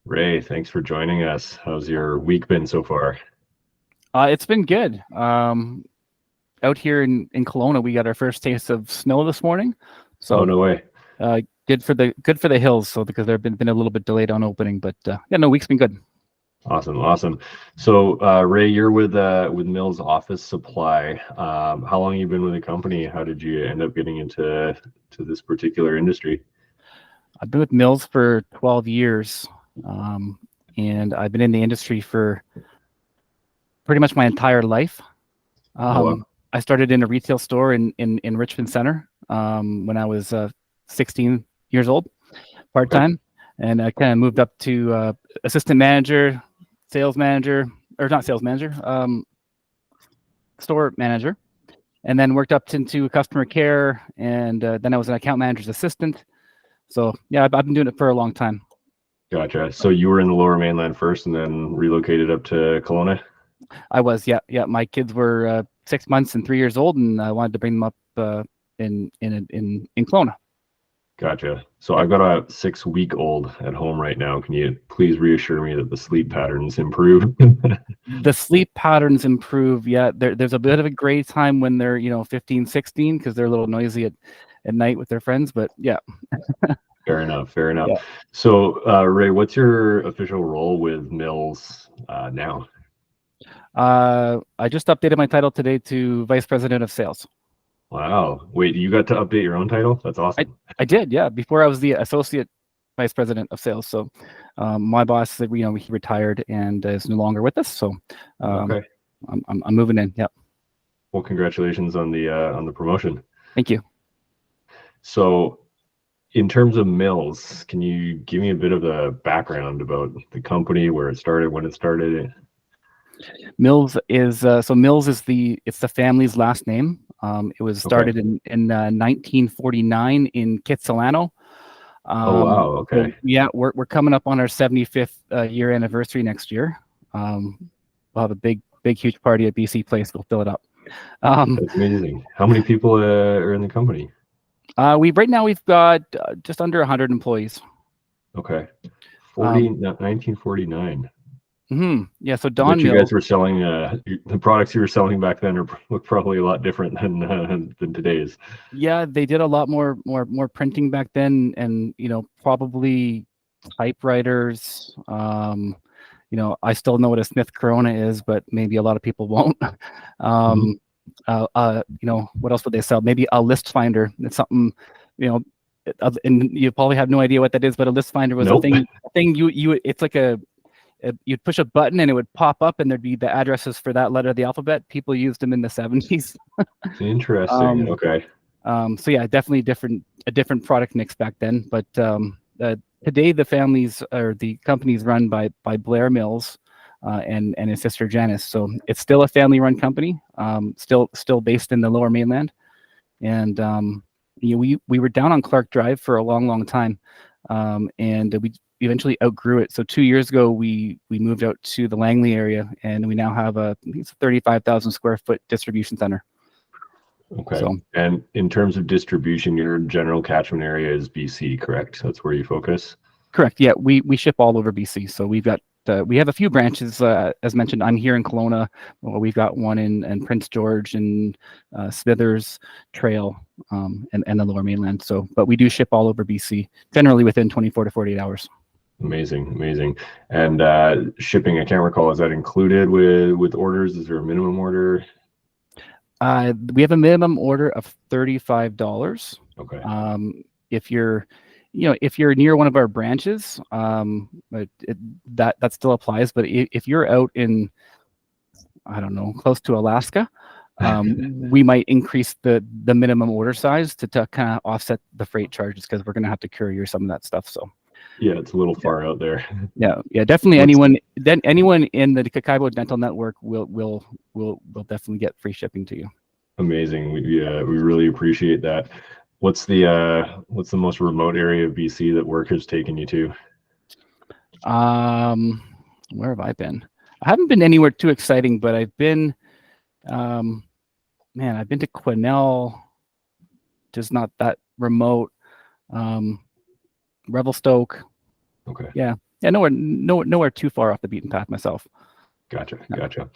Ray, thanks for joining us. How's your week been so far? It's been good. Out here in Kelowna, we got our first taste of snow this morning, Oh, so no way. good for the hills. So because they've been a little bit delayed on opening, but yeah, no, week's been good. Awesome, awesome. So, Ray, you're with Mills Office Supply. How long you been with the company? How did you end up getting into this particular industry? I've been with Mills for 12 years, and I've been in the industry for pretty much my entire life. Oh, wow. I started in a retail store in Richmond Center when I was 16 years old, part Okay. time, and I kind of moved up to assistant manager, sales manager, or not sales manager, store manager, and then worked up into customer care, and then I was an account manager's assistant. So yeah, I've been doing it for a long time. Gotcha. So you were in the Lower Mainland first and then relocated up to Kelowna? I was, yeah. My kids were 6 months and 3 years old, and I wanted to bring them up in Kelowna. Gotcha. So Yeah. I've got a 6-week-old at home right now. Can you please reassure me that the sleep patterns improve? The sleep patterns improve. Yeah, there's a bit of a gray time when they're 15, 16 because they're a little noisy at night with their friends. But yeah, Fair enough. Fair enough. yeah. So, Ray, what's your official role with Mills now? I just updated my title today to vice president of sales. Wow. Wait, you got to update your own title? That's I awesome. I did, yeah. Before I was the associate vice president of sales. So my boss said, he retired and is no longer with us. So um, Okay. I'm moving in. Yeah. Well, congratulations on the promotion. Thank you. So, in terms of Mills, can you give me a bit of a background about the company, where it started, when it started? Mills is it's the family's last name. It was Okay. started in 1949 in Kitsilano. Oh, wow. So Okay. yeah, we're coming up on our 75th year anniversary next year. We'll have a big huge party at BC Place. We'll fill it up. Um, That's amazing. How many people are in the company? right now we've got just under 100 employees. Okay. Um, 1949. yeah, so I bet Don you guys Mills. were selling the products you were selling back then are look probably a lot different than today's. Yeah, they did a lot more printing back then, and probably typewriters. I still know what a Smith Corona is, but maybe a lot of people won't. Mhm. um, what else would they sell? Maybe a list finder. It's something, you know, and you probably have no idea what that is, but a list finder was a Nope. thing it's like you'd push a button and it would pop up and there'd be the addresses for that letter of the alphabet. People used them in the 70s. Interesting. Um, Okay. so yeah, definitely a different product mix back then. But today the company's run by Blair Mills and his sister Janice. So it's still a family-run company, still based in the Lower Mainland. And we were down on Clark Drive for a long time, and we eventually outgrew it. So 2 years ago, we moved out to the Langley area, and we now have I think it's a 35,000 square foot distribution center. Okay. So And in terms of distribution, your general catchment area is BC, correct? That's where you focus? correct, yeah, we ship all over BC. So we have a few branches, as mentioned. I'm here in Kelowna. Well, we've got one in Prince George and Smithers Trail, and the Lower Mainland. So, but we do ship all over BC, generally within 24 to 48 hours. Amazing, amazing. And shipping, I can't recall, is that included with orders? Is there a minimum order? We have a minimum order of $35. Okay. If you're if you're near one of our branches, that still applies. But if you're out in, I don't know, close to Alaska, we might increase the minimum order size to kind of offset the freight charges because we're going to have to courier some of that stuff. So Yeah, it's a little yeah, far out there. yeah, definitely. What's Anyone in the Kakaibo Dental Network will definitely get free shipping to you. amazing. We really appreciate that. What's the most remote area of BC that work has taken you to? Um, where have I been? I haven't been anywhere too exciting, but I've been, um, I've been to Quesnel, just not that remote. Um, Revelstoke. Okay. Yeah, Yeah, nowhere too far off the beaten path myself. Gotcha.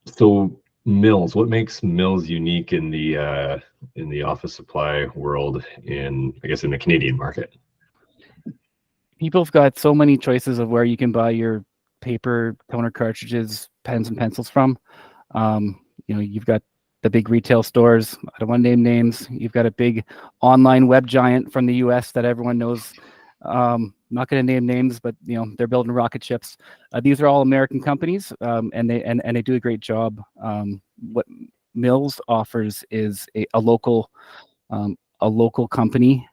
So Mills, what makes Mills unique in the office supply world I guess in the Canadian market? People have got so many choices of where you can buy your paper, toner cartridges, pens and pencils from. You've got the big retail stores. I don't want to name names. You've got a big online web giant from the US that everyone knows. Not going to name names, but they're building rocket ships. These are all American companies, and they do a great job. What Mills offers is a local company,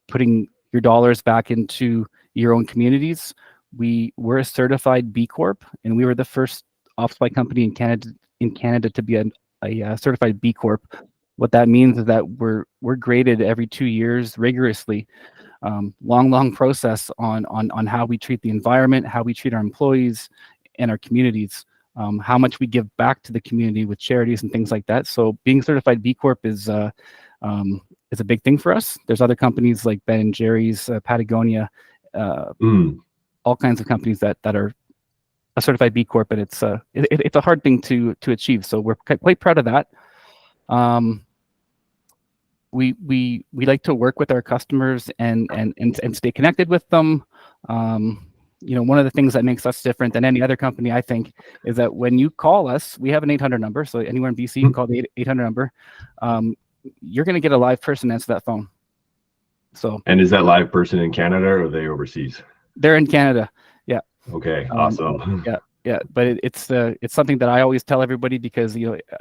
putting your dollars back into your own communities. We're a certified B Corp, and we were the first office supply company in Canada to be a certified B Corp. What that means is that we're graded every 2 years rigorously. Long process on how we treat the environment, how we treat our employees and our communities, how much we give back to the community with charities and things like that. So being certified B Corp is a big thing for us. There's other companies like Ben & Jerry's, Patagonia, all kinds of companies that are a certified B Corp, and it's a hard thing to achieve. So we're quite proud of that. We like to work with our customers and stay connected with them. One of the things that makes us different than any other company, I think, is that when you call us, we have an 800 number. So anywhere in BC, you can call the 800 number. You're going to get a live person answer that phone. So. And is that live person in Canada or are they overseas? They're in Canada. Yeah. Okay. Awesome. Yeah. But it's something that I always tell everybody, because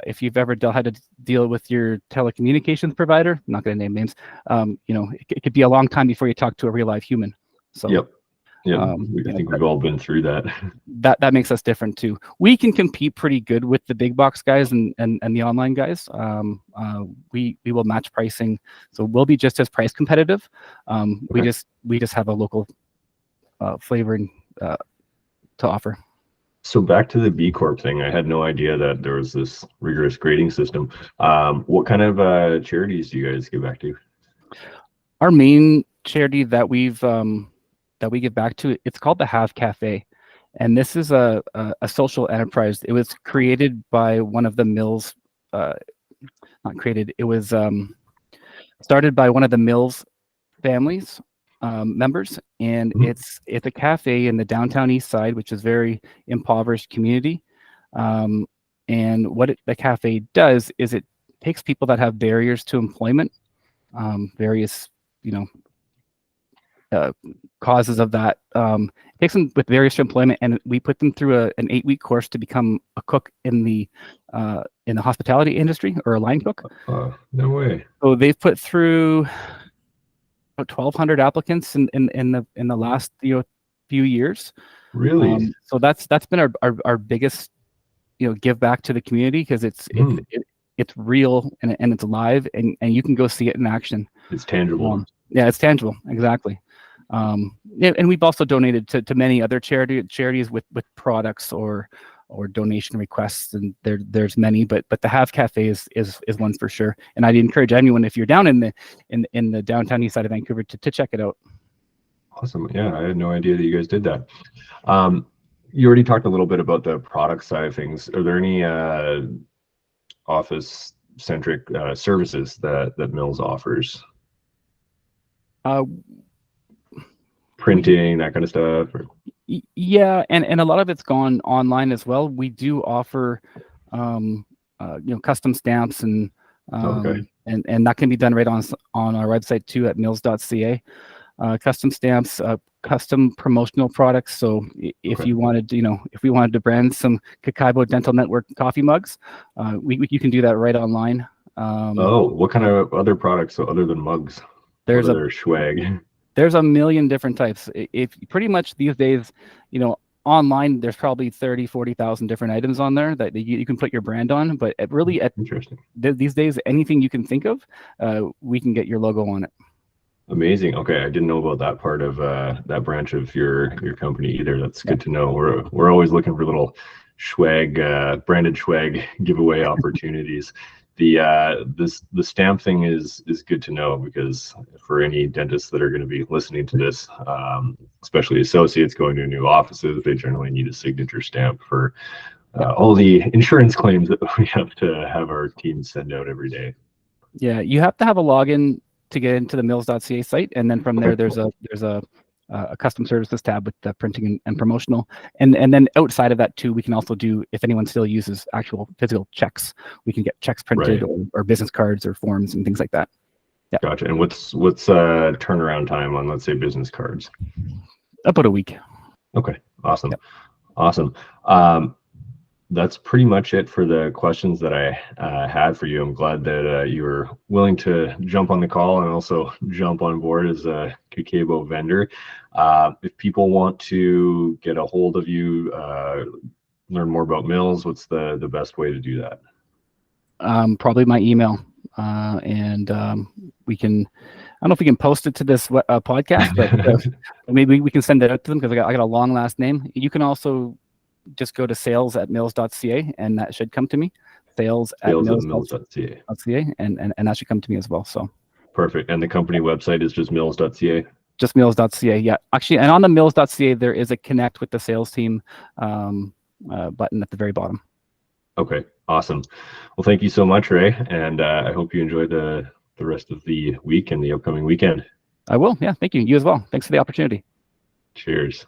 if you've ever had to deal with your telecommunications provider, I'm not going to name names. It could be a long time before you talk to a real live human. So. Yep. I think we've all been through that. That makes us different too. We can compete pretty good with the big box guys and the online guys. We will match pricing, so we'll be just as price competitive. Okay. We just have a local flavor to offer. So back to the B Corp thing, I had no idea that there was this rigorous grading system. What kind of charities do you guys give back to? Our main charity that we give back to, it's called the Have Cafe, and this is a social enterprise. It was created by one of the Mills, not created. It was started by one of the Mills families members, and it's a cafe in the downtown east side, which is very impoverished community. And what the cafe does is it takes people that have barriers to employment, various causes of that, takes them with various employment, and we put them through an 8-week course to become a cook in the hospitality industry, or a line cook. No way. So they've put through about 1,200 applicants in the last few years. Really? So that's been our biggest give back to the community, because it's real and it's live, and you can go see it in action. It's tangible. Yeah, it's tangible, exactly. And we've also donated to many other charities with products or donation requests, and there's many, but the Have Cafe is one for sure. And I'd encourage anyone, if you're down in the downtown east side of Vancouver, to check it out. Awesome. Yeah, I had no idea that you guys did that. You already talked a little bit about the product side of things. Are there any office centric services that Mills offers? Printing, that kind of stuff? Or? Yeah, and a lot of it's gone online as well. We do offer custom stamps, and and that can be done right on our website too, at mills.ca. Custom stamps, custom promotional products. So if you wanted, if we wanted to brand some Kakaibo Dental Network coffee mugs, you can do that right online. What kind of other products other than mugs? There's swag. There's a million different types. If pretty much these days, online, there's probably 40,000 different items on there that you can put your brand on. But interesting. These days, anything you can think of, we can get your logo on it. Amazing. Okay, I didn't know about that part of that branch of your company either. That's good to know. We're always looking for little swag, branded swag giveaway opportunities. the stamp thing is good to know, because for any dentists that are going to be listening to this, especially associates going to new offices, they generally need a signature stamp for all the insurance claims that we have to have our teams send out every day. Yeah, you have to have a login to get into the mills.ca site, and then from there there's a custom services tab with the printing and promotional, and then outside of that too, we can also do, if anyone still uses actual physical checks, we can get checks printed, or business cards or forms and things like that. Yeah. Gotcha. And what's turnaround time on, let's say, business cards? About a week. Okay. Awesome. Yep. Awesome. That's pretty much it for the questions that I had for you. I'm glad that you were willing to jump on the call and also jump on board as a Kakabo vendor. If people want to get a hold of you, learn more about Mills, what's the best way to do that? Probably my email. And we can, I don't know if we can post it to this podcast, but maybe we can send it out to them, because I got a long last name. You can also just go to sales@mills.ca, and that should come to me. Sales@mills.ca, and that should come to me as well. So perfect. And the company website is just mills.ca? Just mills.ca, yeah. Actually, and on the mills.ca, there is a connect with the sales team button at the very bottom. Okay, awesome. Well, thank you so much, Ray, and I hope you enjoy the rest of the week and the upcoming weekend. I will, yeah. Thank you. You as well. Thanks for the opportunity. Cheers.